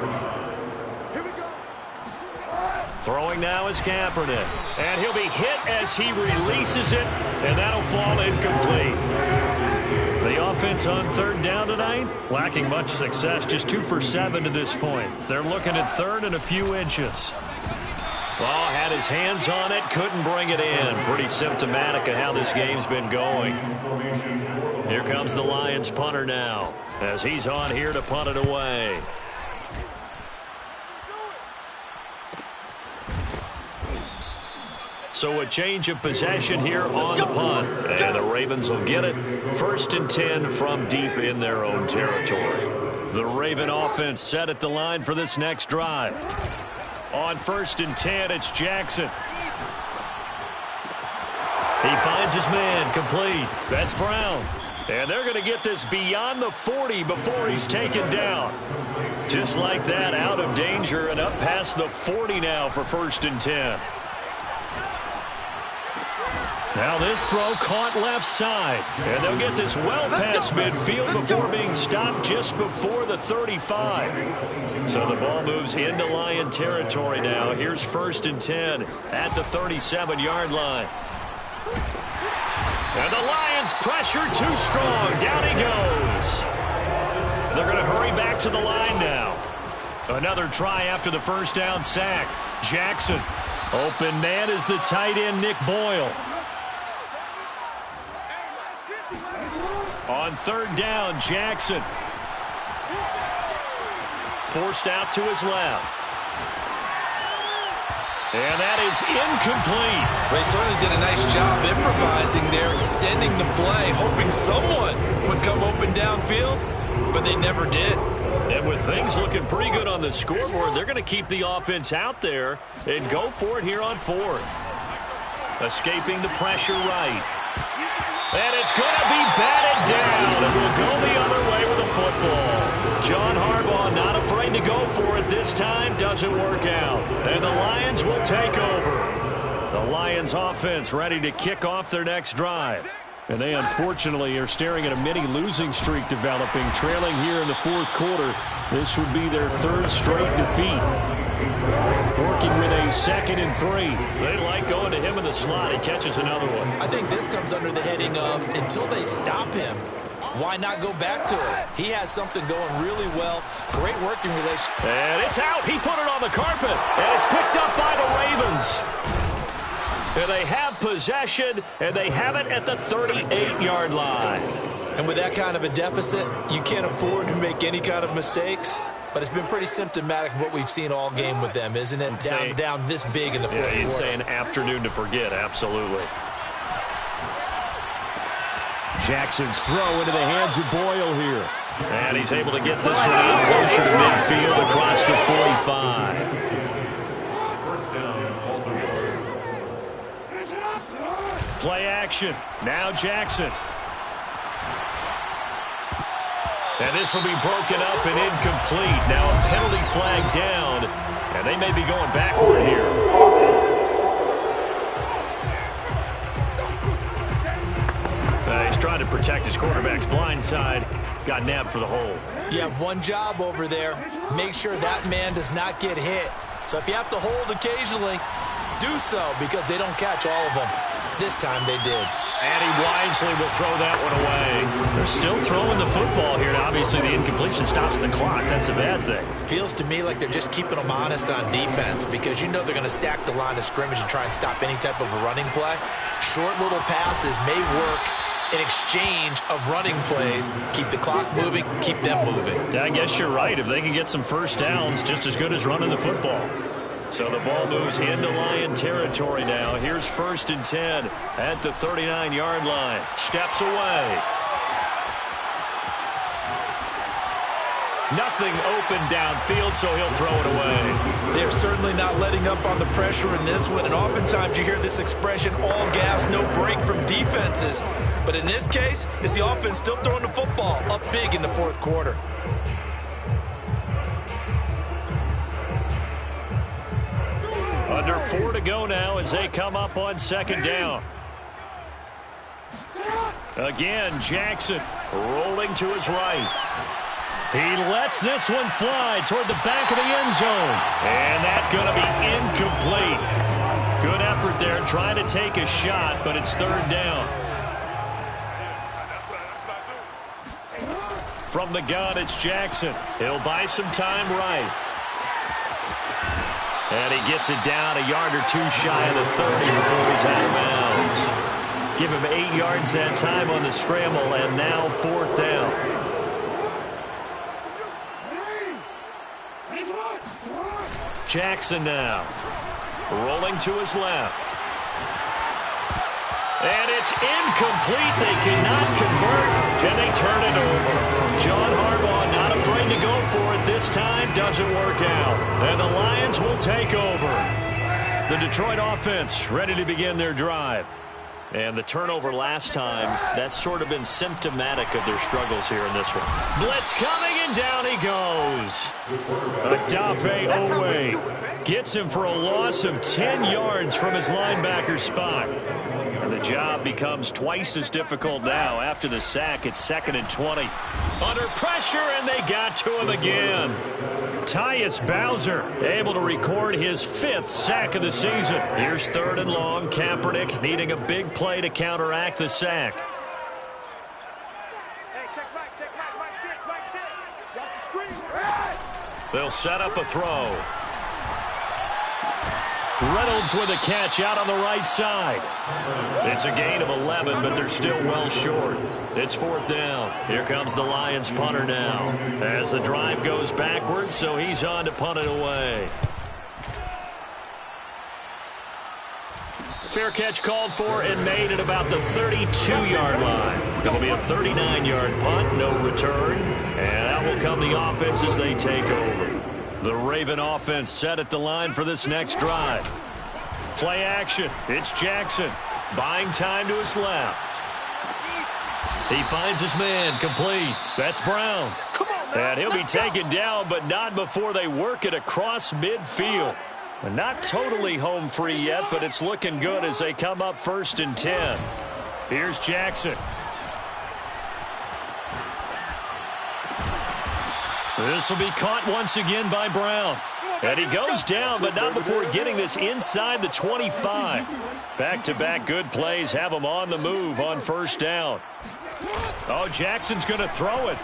Throwing now is Kaepernick. And he'll be hit as he releases it, and that'll fall incomplete. The offense on 3rd down tonight, lacking much success, just 2 for 7 to this point. They're looking at 3rd and a few inches. Ball had his hands on it, couldn't bring it in. Pretty symptomatic of how this game's been going. Here comes the Lions punter now, as he's on here to punt it away. So a change of possession here on the punt. And the Ravens will get it. 1st and 10 from deep in their own territory. The Raven offense set at the line for this next drive. On 1st and 10, it's Jackson. He finds his man, complete. That's Brown. And they're going to get this beyond the 40 before he's taken down. Just like that, out of danger and up past the 40 now for 1st and 10. Now this throw caught left side. And they'll get this well past midfield before being stopped just before the 35. So the ball moves into Lion territory now. Here's 1st and 10 at the 37-yard line. And the Lions pressure too strong. Down he goes. They're going to hurry back to the line now. Another try after the 1st down sack. Jackson. Open man is the tight end, Nick Boyle. On 3rd down, Jackson. Forced out to his left. And that is incomplete. They certainly did a nice job improvising there, extending the play, hoping someone would come open downfield, but they never did. And with things looking pretty good on the scoreboard, they're going to keep the offense out there and go for it here on 4th. Escaping the pressure right. And it's going to be batted down, and will go the other way with the football. John Harbaugh not afraid to go for it this time. Doesn't work out. And the Lions will take over. The Lions offense ready to kick off their next drive. And they unfortunately are staring at a mini losing streak developing, trailing here in the fourth quarter. This would be their third straight defeat. Working with a 2nd and 3. They like going to him in the slot. He catches another one. I think this comes under the heading of until they stop him, why not go back to it? He has something going really well. Great working relationship. And it's out. He put it on the carpet. And it's picked up by the Ravens. And they have possession, and they have it at the 38-yard line. And with that kind of a deficit, you can't afford to make any kind of mistakes. But it's been pretty symptomatic of what we've seen all game with them, isn't it? Down this big in the fourth quarter. You'd say an afternoon to forget, absolutely. Jackson's throw into the hands of Boyle here. And he's able to get this one out closer to midfield across the 45. First down, Baltimore. Play action. Now Jackson. And this will be broken up and incomplete. Now a penalty flag down, and they may be going backward here. He's trying to protect his quarterback's blind side. Got nabbed for the hold. You have one job over there. Make sure that man does not get hit. So if you have to hold occasionally, do so because they don't catch all of them. This time they did. And he wisely will throw that one away. They're still throwing the football here. Now, obviously, the incompletion stops the clock. That's a bad thing. Feels to me like they're just keeping them honest on defense because you know they're going to stack the line of scrimmage and try and stop any type of a running play. Short little passes may work in exchange of running plays. Keep the clock moving, keep them moving. I guess you're right. If they can get some first downs, just as good as running the football. So the ball moves into Lion territory now. Here's 1st and 10 at the 39-yard line. Steps away. Nothing open downfield, so he'll throw it away. They're certainly not letting up on the pressure in this one, and oftentimes you hear this expression, all gas, no break from defenses. But in this case, it's the offense still throwing the football up big in the fourth quarter. Under 4 to go now as they come up on 2nd down. Again, Jackson rolling to his right. He lets this one fly toward the back of the end zone. And that's going to be incomplete. Good effort there trying to take a shot, but it's 3rd down. From the gun, it's Jackson. He'll buy some time right. And he gets it down a yard or 2 shy of the 30 before he's out of bounds. Give him 8 yards that time on the scramble, and now 4th down. Jackson now. Rolling to his left. And it's incomplete. They cannot convert, and they turn it over. John Harbaugh not afraid to go for it this time. Doesn't work out. And the Lions will take over. The Detroit offense ready to begin their drive. And the turnover last time, that's sort of been symptomatic of their struggles here in this one. Blitz coming, and down he goes. Odafe Oweh gets him for a loss of 10 yards from his linebacker spot. And the job becomes twice as difficult now after the sack. It's 2nd and 20. Under pressure, and they got to him again. Tyus Bowser able to record his 5th sack of the season. Here's 3rd and long. Kaepernick needing a big play to counteract the sack. Hey, check Mike 6, Mike 6. Got the screen. They'll set up a throw. Reynolds with a catch out on the right side. It's a gain of 11, but they're still well short. It's 4th down. Here comes the Lions punter now. As the drive goes backwards, so he's on to punt it away. Fair catch called for and made at about the 32-yard line. It'll be a 39-yard punt, no return. And out will come the offense as they take over. The Raven offense set at the line for this next drive. Play action. It's Jackson. Buying time to his left. He finds his man, complete. That's Brown. And he'll be taken down, but not before they work it across midfield. Not totally home free yet, but it's looking good as they come up 1st and 10. Here's Jackson. This will be caught once again by Brown. And he goes down, but not before getting this inside the 25. Back-to-back good plays have him on the move on 1st down. Oh, Jackson's going to throw it.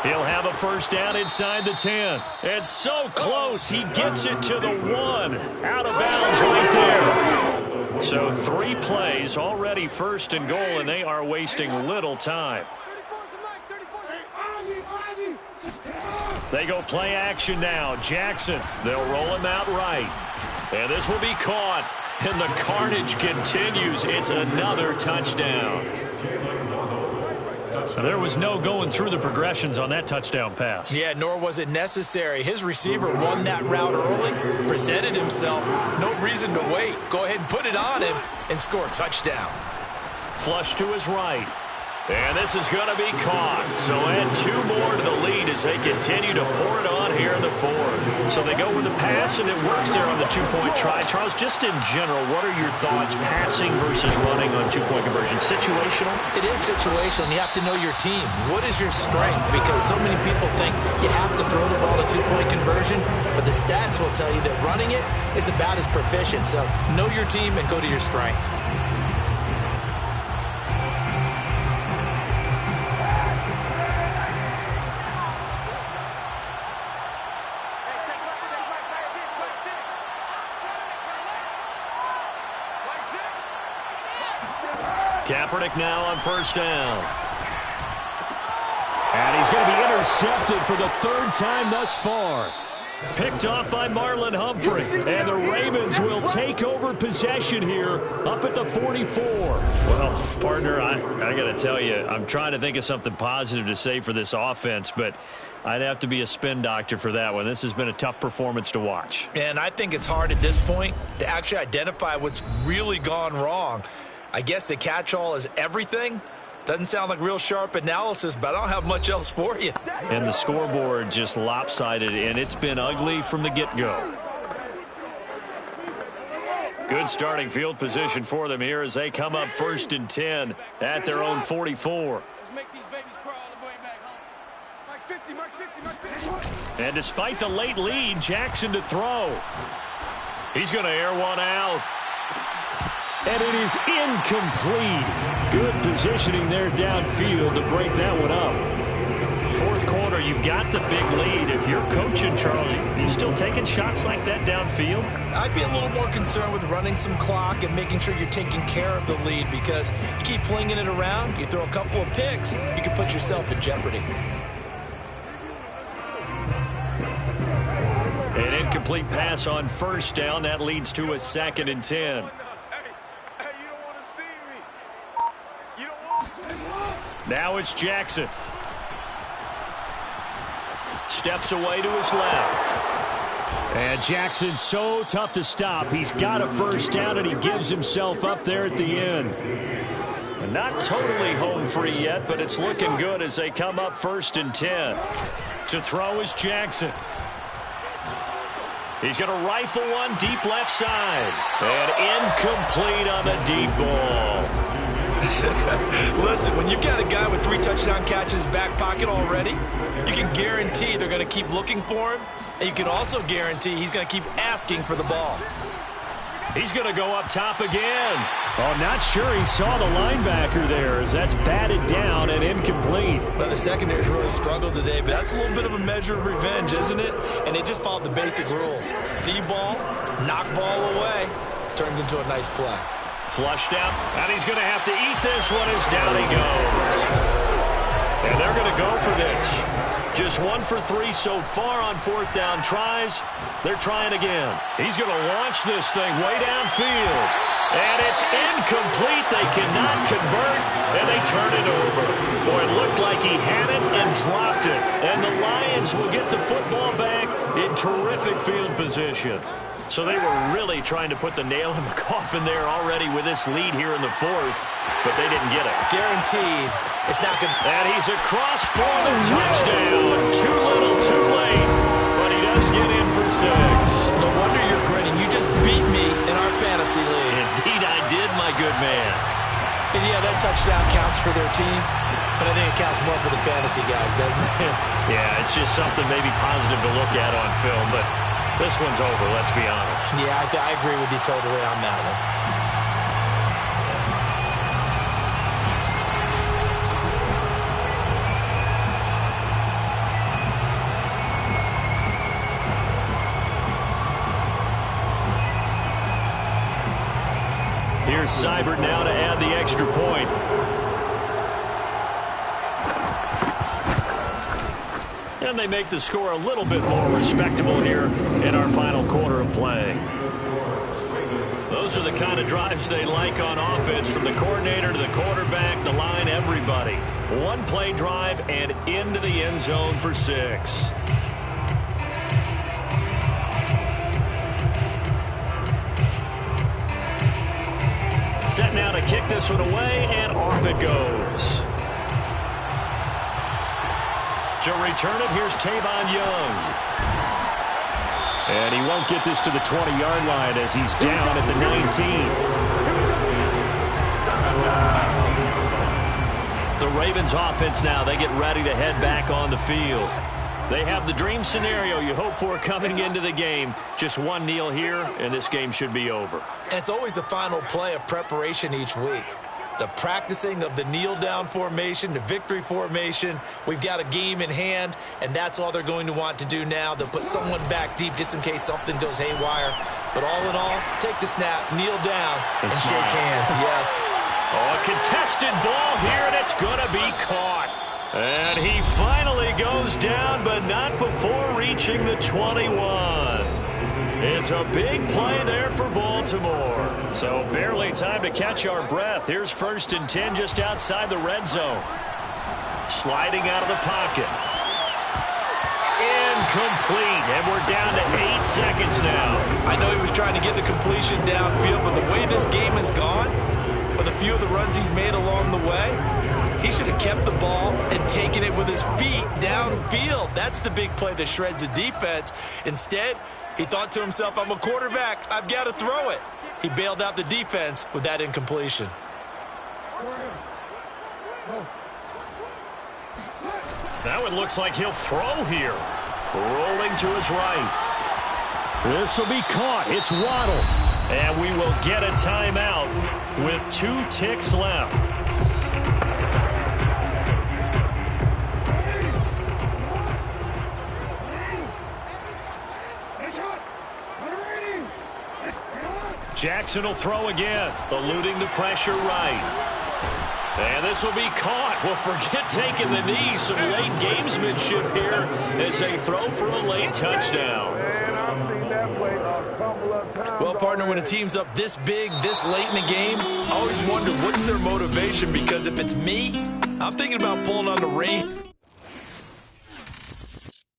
He'll have a 1st down inside the 10. It's so close, he gets it to the 1. Out of bounds right there. So 3 plays, already 1st and goal, and they are wasting little time. They go play action now. Jackson, they'll roll him out right. And this will be caught. And the carnage continues. It's another touchdown. There was no going through the progressions on that touchdown pass. Yeah, nor was it necessary. His receiver won that route early, presented himself. No reason to wait. Go ahead and put it on him and score a touchdown. Flush to his right. And this is going to be caught. So add 2 more to the lead as they continue to pour it on here in the 4th. So they go with the pass, and it works there on the 2-point try. Charles, just in general, what are your thoughts passing versus running on 2-point conversion? Situational? It is situational. You have to know your team. What is your strength? Because so many people think you have to throw the ball to 2-point conversion, but the stats will tell you that running it is about as proficient. So know your team and go to your strength. Kaepernick now on 1st down. And he's going to be intercepted for the 3rd time thus far. Picked off by Marlon Humphrey. And the Ravens will take over possession here up at the 44. Well, partner, I got to tell you, I'm trying to think of something positive to say for this offense, but I'd have to be a spin doctor for that one. This has been a tough performance to watch. And I think it's hard at this point to actually identify what's really gone wrong. I guess the catch-all is everything. Doesn't sound like real sharp analysis, but I don't have much else for you. And the scoreboard just lopsided, and it's been ugly from the get-go. Good starting field position for them here as they come up 1st and 10 at their own 44. Let's make these babies crawl all the way back home. Max 50, Max 50, Max 50. And despite the late lead, Jackson to throw. He's going to air one out. And it is incomplete. Good positioning there downfield to break that one up. 4th quarter, you've got the big lead. If you're coaching, Charles, are you still taking shots like that downfield? I'd be a little more concerned with running some clock and making sure you're taking care of the lead, because you keep flinging it around, you throw a couple of picks, you can put yourself in jeopardy. An incomplete pass on 1st down. That leads to a 2nd and 10. Now it's Jackson. Steps away to his left. And Jackson's so tough to stop. He's got a 1st down, and he gives himself up there at the end. Not totally home free yet, but it's looking good as they come up 1st and 10. To throw is Jackson. He's going to rifle one deep left side. And incomplete on the deep ball. Listen, when you've got a guy with 3 touchdown catches back pocket already, you can guarantee they're going to keep looking for him, and you can also guarantee he's going to keep asking for the ball. He's going to go up top again. Oh, not sure he saw the linebacker there as that's batted down and incomplete. Well, the secondary's really struggled today, but that's a little bit of a measure of revenge, isn't it? And they just followed the basic rules. See ball, knock ball away, turns into a nice play. Flushed out, and he's going to have to eat this one as down he goes. And they're going to go for this. Just 1 for 3 so far on 4th down tries. They're trying again. He's going to launch this thing way downfield. And it's incomplete. They cannot convert, and they turn it over. Boy, it looked like he had it and dropped it. And the Lions will get the football back in terrific field position. So they were really trying to put the nail in the coffin there already with this lead here in the fourth, but they didn't get it. Guaranteed. It's not going to... And he's across for the touchdown. Too little, too late, but he does get in for 6. No wonder you're grinning. You just beat me in our fantasy league. Indeed I did, my good man. And yeah, that touchdown counts for their team, but I think it counts more for the fantasy guys, doesn't it? Yeah, it's just something maybe positive to look at on film, but this one's over, let's be honest. Yeah, I agree with you totally on that one. Here's Seibert now to add the extra point. And they make the score a little bit more respectable here in our final quarter of play. Those are the kind of drives they like on offense, from the coordinator to the quarterback, the line, everybody. One play drive and into the end zone for 6. Set now to kick this one away, and off it goes. To return it, here's Tavon Young. And he won't get this to the 20-yard line as he's down at the 19. The Ravens offense now, they get ready to head back on the field. They have the dream scenario you hope for coming into the game. Just one kneel here, and this game should be over. And it's always the final play of preparation each week. The practicing of the kneel-down formation, the victory formation. We've got a game in hand, and that's all they're going to want to do now. They'll put someone back deep just in case something goes haywire. But all in all, take the snap, kneel down, and shake hands. Yes. Oh, a contested ball here, and it's going to be caught. And he finally goes down, but not before reaching the 21. It's a big play there for Baltimore. So barely time to catch our breath. Here's 1st and 10 just outside the red zone. Sliding out of the pocket. Incomplete, and we're down to 8 seconds now. I know he was trying to get the completion downfield, but the way this game has gone, with a few of the runs he's made along the way, he should have kept the ball and taken it with his feet downfield. That's the big play that shreds the defense. Instead, he thought to himself, I'm a quarterback, I've got to throw it. He bailed out the defense with that incompletion. Now it looks like he'll throw here. Rolling to his right. This will be caught. It's Waddle. And we will get a timeout with 2 ticks left. Jackson will throw again, eluding the pressure right. And this will be caught. Well, forget taking the knee. Some late gamesmanship here as they throw for a late touchdown. Well, partner, when a team's up this big, this late in the game, I always wonder what's their motivation, because if it's me, I'm thinking about pulling on the rein.